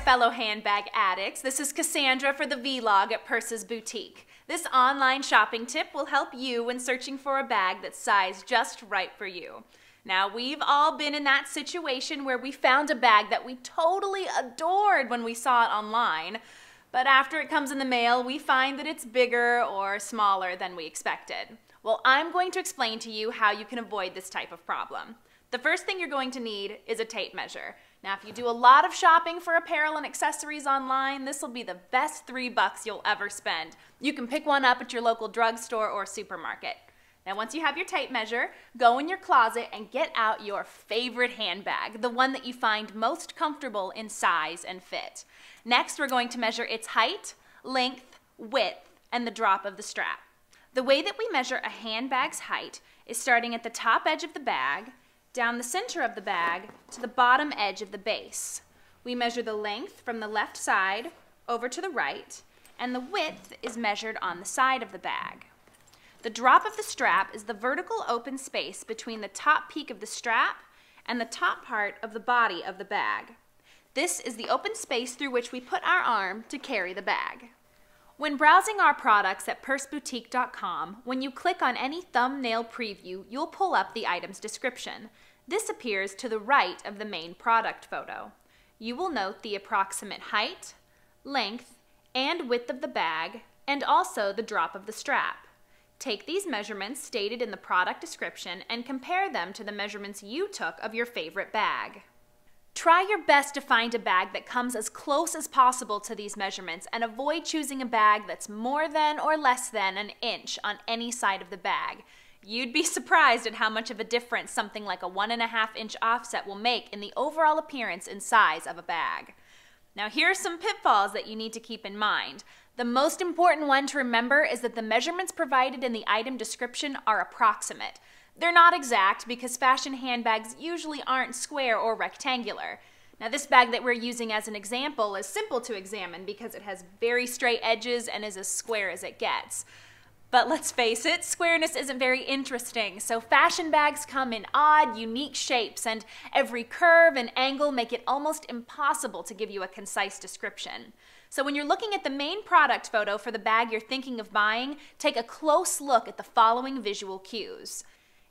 fellow handbag addicts. This is Cassandra for the vlog at Purse's Boutique. This online shopping tip will help you when searching for a bag that's sized just right for you. Now, we've all been in that situation where we found a bag that we totally adored when we saw it online, but after it comes in the mail, we find that it's bigger or smaller than we expected. Well, I'm going to explain to you how you can avoid this type of problem. The first thing you're going to need is a tape measure. Now, if you do a lot of shopping for apparel and accessories online, this will be the best $3 you'll ever spend. You can pick one up at your local drugstore or supermarket. Now, once you have your tape measure, go in your closet and get out your favorite handbag, the one that you find most comfortable in size and fit. Next, we're going to measure its height, length, width, and the drop of the strap. The way that we measure a handbag's height is starting at the top edge of the bag, down the center of the bag to the bottom edge of the base. We measure the length from the left side over to the right, and the width is measured on the side of the bag. The drop of the strap is the vertical open space between the top peak of the strap and the top part of the body of the bag. This is the open space through which we put our arm to carry the bag. When browsing our products at purseboutique.com, when you click on any thumbnail preview, you'll pull up the item's description. This appears to the right of the main product photo. You will note the approximate height, length, and width of the bag, and also the drop of the strap. Take these measurements stated in the product description and compare them to the measurements you took of your favorite bag. Try your best to find a bag that comes as close as possible to these measurements and avoid choosing a bag that's more than or less than an inch on any side of the bag. You'd be surprised at how much of a difference something like a 1.5-inch offset will make in the overall appearance and size of a bag. Now, here are some pitfalls that you need to keep in mind. The most important one to remember is that the measurements provided in the item description are approximate. They're not exact because fashion handbags usually aren't square or rectangular. Now, this bag that we're using as an example is simple to examine because it has very straight edges and is as square as it gets. But let's face it, squareness isn't very interesting, so fashion bags come in odd, unique shapes, and every curve and angle make it almost impossible to give you a concise description. So when you're looking at the main product photo for the bag you're thinking of buying, take a close look at the following visual cues.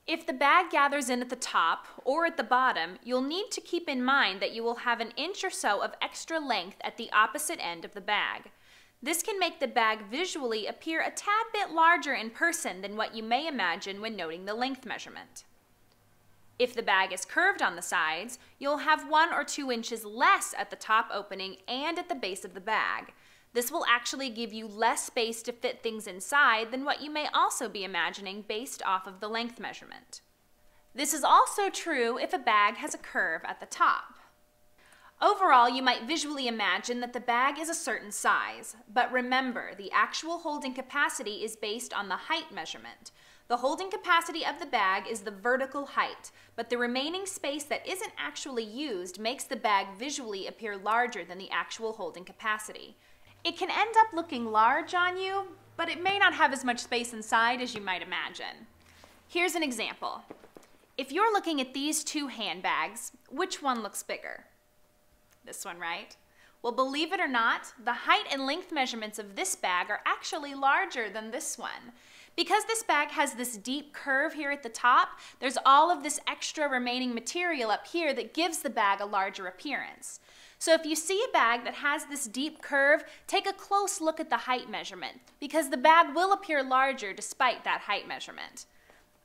If the bag gathers in at the top or at the bottom, you'll need to keep in mind that you will have an inch or so of extra length at the opposite end of the bag. This can make the bag visually appear a tad bit larger in person than what you may imagine when noting the length measurement. If the bag is curved on the sides, you'll have 1 or 2 inches less at the top opening and at the base of the bag. This will actually give you less space to fit things inside than what you may also be imagining based off of the length measurement. This is also true if a bag has a curve at the top. Overall, you might visually imagine that the bag is a certain size, but remember, the actual holding capacity is based on the height measurement. The holding capacity of the bag is the vertical height, but the remaining space that isn't actually used makes the bag visually appear larger than the actual holding capacity. It can end up looking large on you, but it may not have as much space inside as you might imagine. Here's an example. If you're looking at these two handbags, which one looks bigger? This one, right? Well, believe it or not, the height and length measurements of this bag are actually larger than this one. Because this bag has this deep curve here at the top, there's all of this extra remaining material up here that gives the bag a larger appearance. So if you see a bag that has this deep curve, take a close look at the height measurement because the bag will appear larger despite that height measurement.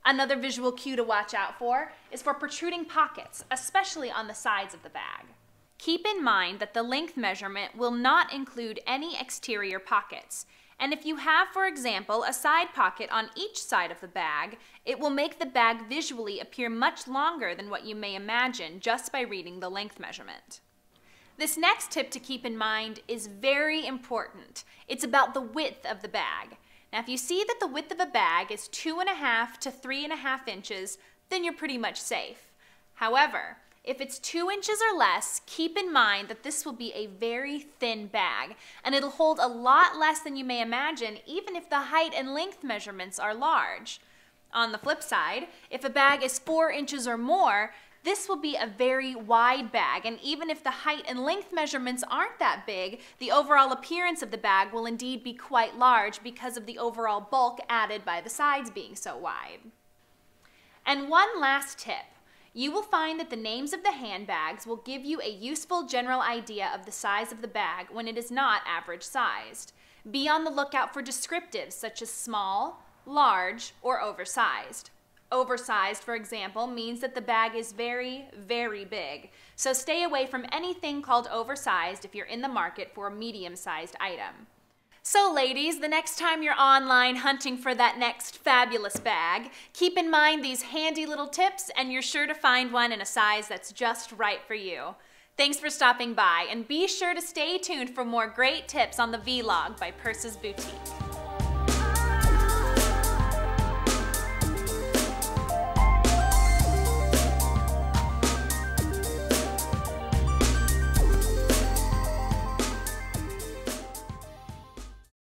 Another visual cue to watch out for is for protruding pockets, especially on the sides of the bag. Keep in mind that the length measurement will not include any exterior pockets. And if you have, for example, a side pocket on each side of the bag, it will make the bag visually appear much longer than what you may imagine just by reading the length measurement. This next tip to keep in mind is very important. It's about the width of the bag. Now, if you see that the width of a bag is 2.5 to 3.5 inches, then you're pretty much safe. However, if it's 2 inches or less, keep in mind that this will be a very thin bag, and it'll hold a lot less than you may imagine, even if the height and length measurements are large. On the flip side, if a bag is 4 inches or more, this will be a very wide bag, and even if the height and length measurements aren't that big, the overall appearance of the bag will indeed be quite large because of the overall bulk added by the sides being so wide. And one last tip. You will find that the names of the handbags will give you a useful general idea of the size of the bag when it is not average sized. Be on the lookout for descriptives such as small, large, or oversized. Oversized, for example, means that the bag is very, very big. So stay away from anything called oversized if you're in the market for a medium-sized item. So ladies, the next time you're online hunting for that next fabulous bag, keep in mind these handy little tips and you're sure to find one in a size that's just right for you. Thanks for stopping by, and be sure to stay tuned for more great tips on the Vlog by Purses Boutique.